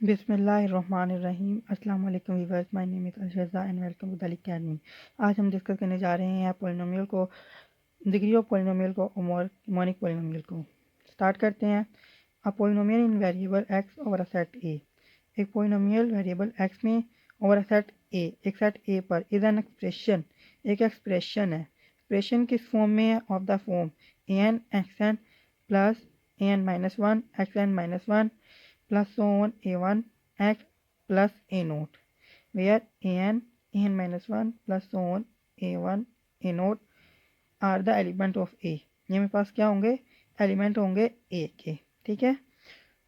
बिस्मिल्लाहिर्रहमानिर्रहीम। अस्सलाम वालेकुम viewers, my name is Alshaza and welcome to the academy. आज हम डिस्कस करने जा रहे हैं पॉलिनोमियल को, डिग्री ऑफ पॉलिनोमियल को और मोनिक पॉलिनोमियल को। स्टार्ट करते हैं। A polynomial in variable x over a set A. एक पॉलिनोमियल वेरिएबल एक्स में ओवर अ सेट ए, एक सेट ए पर इज एन एक्सप्रेशन, एक एक्सप्रेशन है। एक्सप्रेशन किस फॉर्म में है? Of the form a N x N plus A N minus one x n minus one plus so on a1 x plus a naught, where an minus 1 plus so on a1 a naught are the element of a। ये मेरे पास क्या होंगे? Element होंगे a के। ठीक है।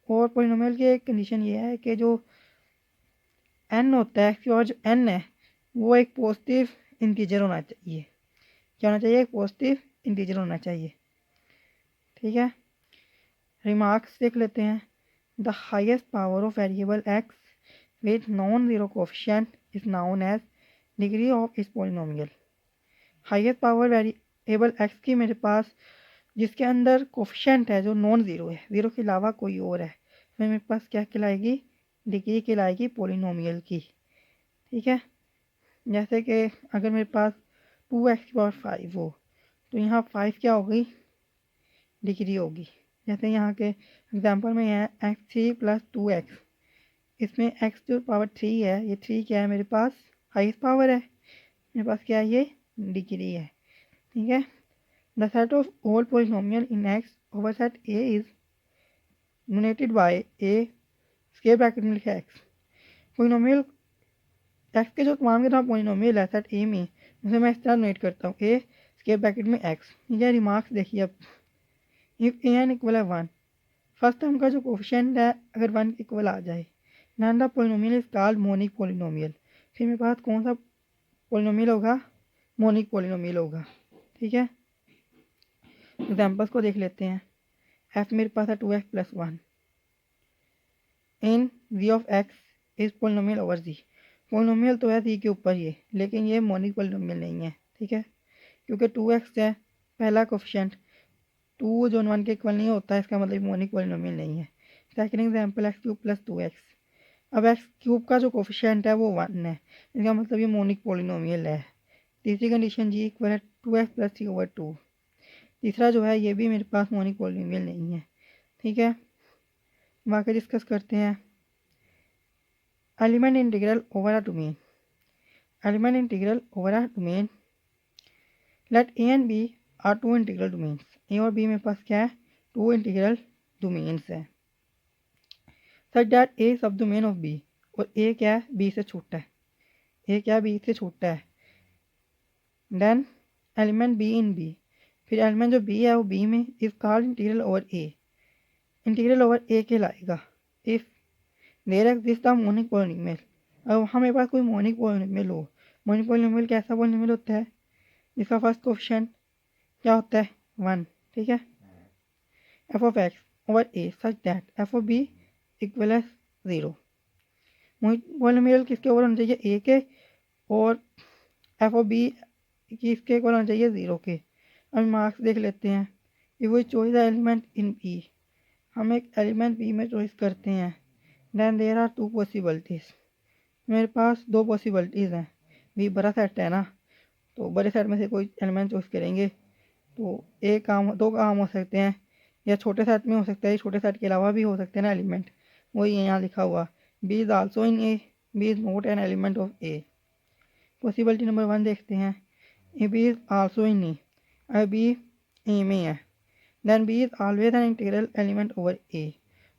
और पोलिनोमियल की एक कंडीशन ये है कि जो n होता है एक्स और जो n है वो एक पॉजिटिव इंटीजर होना चाहिए। क्या होना चाहिए? एक पॉजिटिव इंटीजर होना चाहिए। ठीक है। रिमार्क्स देख लेते हैं। The highest power of variable x with non-zero coefficient is known as degree of its polynomial। Highest power variable x की मेरे पास जिसके अंदर कोफिशेंट है जो नॉन ज़ीरो है, ज़ीरो के अलावा कोई और है, तो मेरे पास क्या कहलाएगी? डिग्री कहलाएगी पोलिनोमियल की। ठीक है। जैसे कि अगर मेरे पास 2x की पावर 5 हो तो यहाँ 5 क्या होगी? डिग्री होगी। जैसे यहाँ के एग्जांपल में है x3 प्लस 2x, इसमें x जो पावर 3 है, ये 3 क्या है मेरे पास? हाईएस्ट पावर है। मेरे पास क्या है? ये डिग्री है। ठीक है। The set of all polynomial in x over set a is donated bye a, square bracket में लिखा x। पॉलिनोमियल x के जो तमाम के तमाम पॉलिनोमियल है सेट a में, उसे मैं इस तरह डोनेट करता हूँ, a स्क्वायर ब्रैकेट में x। ठीक है। रिमार्क्स देखिए अब। इफ a n इक्वल है 1, फर्स्ट टर्म का जो कोफिशिएंट है अगर 1 इक्वल आ जाए, then the polynomial is called monic polynomial। फिर मेरे पास कौन सा पोलिनोमियल होगा? मोनिक पोलिनोमियल होगा। ठीक है। एग्जांपल्स को देख लेते हैं। एफ मेरे पास है 2x plus 1 in G of x is polynomial over G. Polynomial तो है जी के ऊपर ये, लेकिन ये मोनिक पोलिनोमियल नहीं है। ठीक है। क्योंकि 2x है पहला कोफिशिएंट, 2 जो 1 के इक्वल नहीं होता है, इसका मतलब मोनिक पोलिनोमियल नहीं है। Second example x cube plus 2x। अब एक्स क्यूब का जो कोफिशिएंट है वो 1 है, इसका मतलब ये मोनिक पोलिनोमियल है। तीसरी कंडीशन जी इक्वल है 2x प्लस 3/2। तीसरा जो है ये भी मेरे पास मोनिक पोलिनोमियल नहीं है। ठीक है। बाकी डिस्कस करते हैं। Element integral over a domain. Element integral over a domain. Let A and B are two integral domains. A और बी मेरे पास क्या है? टू इंटीग्रल डोमेन्स है। सच दैट ए सब डोमेन ऑफ बी, और ए क्या है? बी से छोटा है। ए क्या है? बी से छोटा है। Then element B in B, फिर एलिमेंट जो बी है वो बी में is called integral over A. Integral over A कहलाएगा if there exist the monic polynomial. अब वहाँ मेरे पास कोई मोनिक पॉलिनोमियल हो। मोनिक पॉलिनोमियल कैसा पॉलिनोमियल होता है? जिसका फर्स्ट कोफिशिएंट क्या होता है? 1। ठीक है। F of x over A such that f of b equal है 0। मोनिक पॉलिनोमियल किसके ओवर होना चाहिए? ए के, और एफ ऑफ बी किसके इक्वल होना चाहिए? 0 के। अब मार्क्स देख लेते हैं। ये वही चॉइस है एलिमेंट इन बी, हम एक एलिमेंट बी में चॉइस करते हैं। Then there are two possibilities. मेरे पास दो पॉसिबिलिटीज़ हैं। बी बड़ा सेट है ना, तो बड़े सेट में से कोई एलिमेंट चॉइस करेंगे तो एक काम, दो काम हो सकते हैं, या छोटे सेट में हो सकता है, छोटे सेट के अलावा भी हो सकते हैं ना एलिमेंट। वही यहाँ लिखा हुआ, B is also in A, B is not an element of A. Possibility number 1 देखते हैं। A B is also in A, अब बी ए में है, then B is always an integral element over A,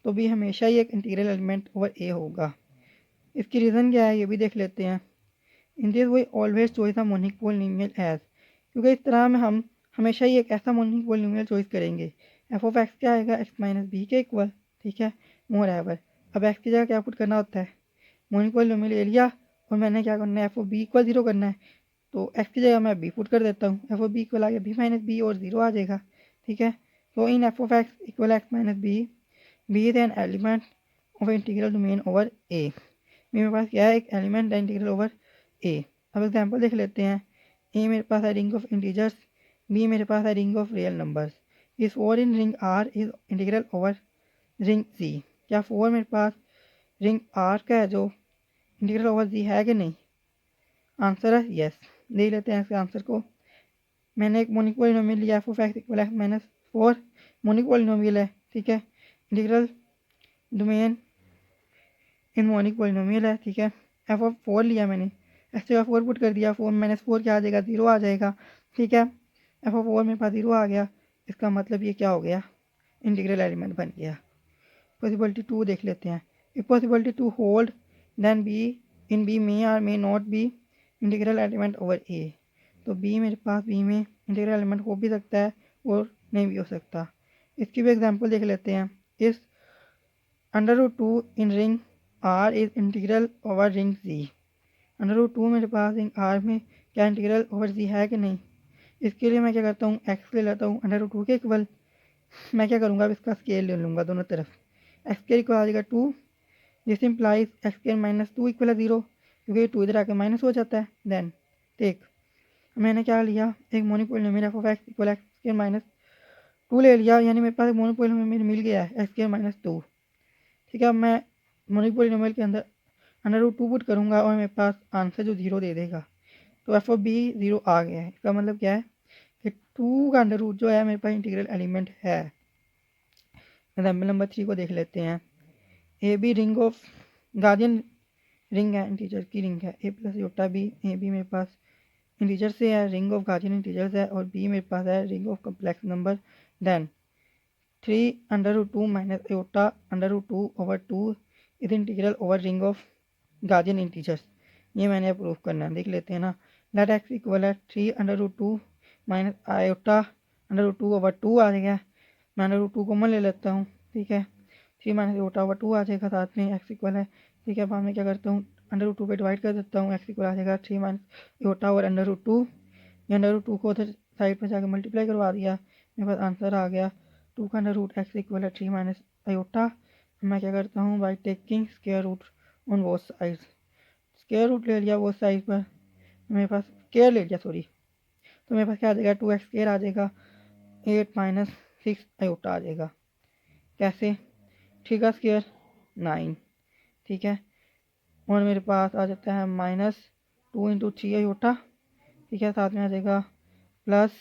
तो B हमेशा ही एक integral element over ए होगा। इसकी रीज़न क्या है ये भी देख लेते हैं। In this way always choice a monic polynomial as, क्योंकि इस तरह में हम हमेशा ही एक ऐसा मोनिक पॉलिनोमियल चॉइस करेंगे। एफ ऑफ एक्स क्या आएगा? एक्स माइनस बी के इक्वल। ठीक है। मोर एवर। अब एक्स की जगह क्या पुट करना होता है? मोनिक पॉलिनोमियल ले लिया, और मैंने क्या करना है? एफ ऑफ बी इक्वल 0 करना है, तो एक्स की जगह मैं बी पुट कर देता हूँ। एफ ऑफ बी इक्वल आ गया बी माइनस बी, और 0 आ जाएगा। ठीक है। तो in F of x equal x minus B, B is an element of integral domain over A. मेरे पास क्या है? एक एलिमेंट है इंटीग्रल ओवर ए। अब एग्जांपल देख लेते हैं। ए मेरे पास है रिंग ऑफ इंटीजर्स, बी मेरे पास है रिंग ऑफ रियल नंबर्स। इस four in ring R is integral over ring C. क्या फोर मेरे पास रिंग आर का है जो इंटीग्रल ओवर जी है कि नहीं? आंसर है यस। देख लेते हैं इसके आंसर को। मैंने एक मोनिक पॉलिनोमियल लिया f of x equal x minus 4 monic polynomial है, ठीक है। Integral domain in monic polynomial है, ठीक है। एफ ऑफ 4 लिया मैंने, एक्स जगह 4 पुट कर दिया, 4 माइनस 4 क्या आ जाएगा? 0 आ जाएगा, ठीक है। एफ ऑफ 4 मेरे पास 0 आ गया, इसका मतलब ये क्या हो गया? इंटीग्रल एलिमेंट बन गया। पॉसिबिलिटी 2 देख लेते हैं। If possibility 2 hold then B in B may or may not be integral element over A. तो बी मेरे पास बी में इंटीग्रल एलिमेंट हो भी सकता है और नहीं भी हो सकता। इसकी भी एग्जांपल देख लेते हैं। इस under root 2 in ring R is integral over ring G. Under root 2 मेरे पास रिंग आर में क्या इंटीग्रल ओवर जी है कि नहीं? इसके लिए मैं क्या करता हूँ, एक्स ले लेता हूँ अंडर रूट 2 के इक्वल। मैं क्या करूँगा, अब इसका स्केल ले लूँगा दोनों तरफ। एक्स स्केयर इक्वल आ जाएगा 2, this implies x square minus 2 equal है 0, क्योंकि 2 इधर आके माइनस हो जाता है। देन टेक, मैंने क्या लिया, एक monic polynomial f of x equal x square minus 2 ले लिया, यानी मेरे पास एक मोनिक पॉलिनोमियल मिल गया है एक्स स्केयर माइनस 2, ठीक है। अब मैं मोनिक पॉलिनोमियल के अंदर अंडर रूट 2 पुट करूँगा और मेरे पास आंसर जो 0 दे देगा। तो एफ ऑफ बी 0 आ गया है। इसका मतलब क्या है कि 2 का अंडर रूट जो है मेरे पास इंटीग्रल एलिमेंट है। एग्जाम्पल नंबर 3 को देख लेते हैं। A B ring of Gaussian ring है, इंटीजर की रिंग है, A plus iota B. A B मेरे पास इंटीजर से है, रिंग ऑफ गार्जियन इंटीजर्स है, और बी मेरे पास है ring of complex number. Then 3 under root 2 minus iota under root 2 over 2 is integral over ring of Gaussian integers. ये मैंने अप्रूव करना है, देख लेते हैं ना। लेट एक्स इक्वल है 3 under root 2 minus iota under root 2 over 2 आ जाएगा। मैं अंडर रूट 2 कॉमन ले लेता हूँ, ठीक है। 3 माइनस योटा ओवर 2 आ जाएगा साथ में, एक्स इक्वल है, ठीक है। बाद में क्या करता हूँ, अंडर रूट 2 पे डिवाइड कर देता हूँ, एक्स इक्वल आ जाएगा 3 minus iota over under root 2। ये अंडर रूट 2 को उधर साइड में जाकर मल्टीप्लाई करवा दिया, मेरे पास आंसर आ गया 2 का अंडर रूट एक्स इक्वल है 3 माइनस आयोटा। मैं क्या करता हूँ, by taking square root on both sides, square root ले लिया बोथ साइड पर, मेरे पास स्क्वायर ले लिया सॉरी, तो मेरे पास क्या आ जाएगा 2x स्क्वायर आ जाएगा, 8 माइनस 6 आयोटा आ जाएगा। कैसे? 3 का स्क्वायर 9, ठीक है। और मेरे पास आ जाता है माइनस 2 इंटू 3 आयोटा, ठीक है। साथ में आ जाएगा प्लस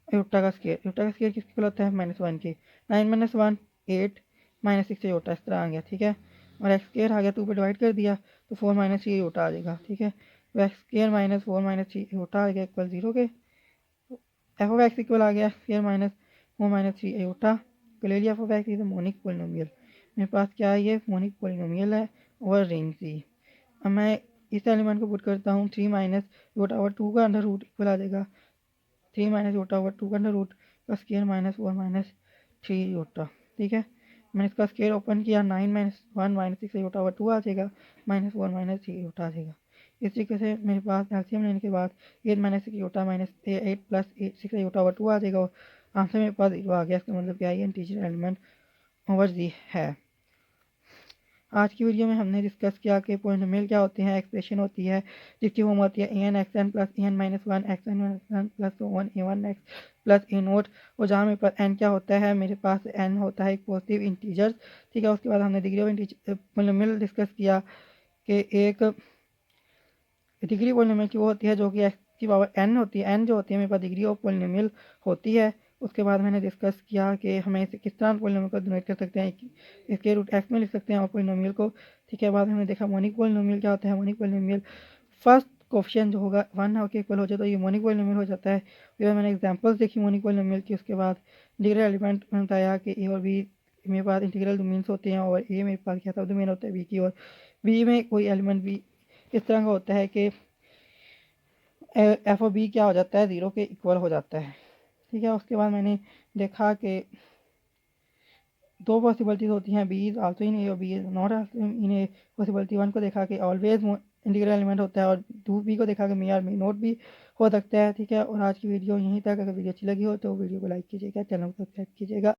आयोटा का स्क्वायर, आयोटा का स्क्वायर किसके होता है? -1 के। 9 माइनस 1 8 माइनस 6 आयोटा, इस तरह आ गया, ठीक है। और एक्स स्क्वायर आ गया, 2 पे डिवाइड कर दिया तो 4 माइनस 3 आयोटा आ जाएगा, ठीक है। तो X square minus 4 minus 3 iota आ गया इक्वल 0 के। एफ ऑफ एक्स इक्वल आ गया स्क्वायर माइनस 4 माइनस 3 आयोटा को ले लिया। F of x is monic polynomial, मेरे पास क्या है, ये मोनिक पॉलिनोमियल है ओवर रिंग सी। अब मैं इस एलिमेंट को पुट करता हूँ, 3 माइनस योटा ओवर 2 का अंडर रूट इक्वल आ जाएगा 3 माइनस योटा ओवर 2 का अंडर रूट का स्क्वायर माइनस 4 माइनस 3 योटा, ठीक है। मैंने इसका स्क्वायर ओपन किया, 9 माइनस 1 माइनस 6 योटा ओवर 2 आ जाएगा, माइनस 4 माइनस 3 योटा आ जाएगा। इस तरीके से मेरे पास एलसीएम लेने के बाद 8 minus 6 iota minus 8 plus 6 iota over 2 आ जाएगा, और आंसर मेरे पास 0 आ गया। इसका मतलब क्या है, इंटीजर एलिमेंट ओवर जी है। आज की वीडियो में हमने डिस्कस किया कि पॉलिनोमियल क्या होते हैं, एक्सप्रेशन होती है जिसकी फॉर्म होती है A N x N plus A N minus one x N one plus one A one X plus A naught. और जहाँ मेरे पास एन क्या होता है, मेरे पास एन होता है एक पॉजिटिव इंटीजर, ठीक है। उसके बाद हमने degree of integer polynomial discuss किया कि एक डिग्री पॉलिनोमियल की वो होती है जो कि एक्स की पावर एन होती है, एन जो होती है मेरे पास डिग्री ऑफ पॉलिनोमियल होती है। उसके बाद मैंने डिस्कस किया कि हमें इसे किस तरह पॉलिनोमियल को डिनोट कर सकते हैं, इसके रूट एक्स में लिख सकते हैं और पॉलिनोमियल को, ठीक है। बाद में हमने देखा मोनिक पॉलिनोमियल क्या होता है। मोनिक पॉलिनोमियल फर्स्ट कोफिशिएंट जो होगा 1 के इक्वल हो जाए तो ये मोनिक पॉलिनोमियल हो जाता है। फिर मैंने एग्जांपल्स देखी मोनिक पॉलिनोमियल की। उसके बाद इंटीग्रल एलिमेंट में बताया कि ए और बी मेरे पास इंटीग्रल डोमेन्स होते हैं, और ए मेरे पास क्या था डोमेन होता है बी की, और बी में कोई एलिमेंट भी इस तरह का होता है कि एफ ओ बी क्या हो जाता है, 0 के इक्वल हो जाता है, ठीक है। उसके बाद मैंने देखा कि दो पॉसिबिलिटीज़ होती हैं, B is also in A और B is not also in A. Possibility 1 को देखा कि ऑलवेज इंटीग्रल एलिमेंट होता है, और 2 बी को देखा कि मे आर मे नॉट भी हो सकता है, ठीक है। और आज की वीडियो यहीं तक। अगर वीडियो अच्छी लगी हो तो वीडियो को लाइक कीजिएगा, चैनल को सब्सक्राइब कीजिएगा।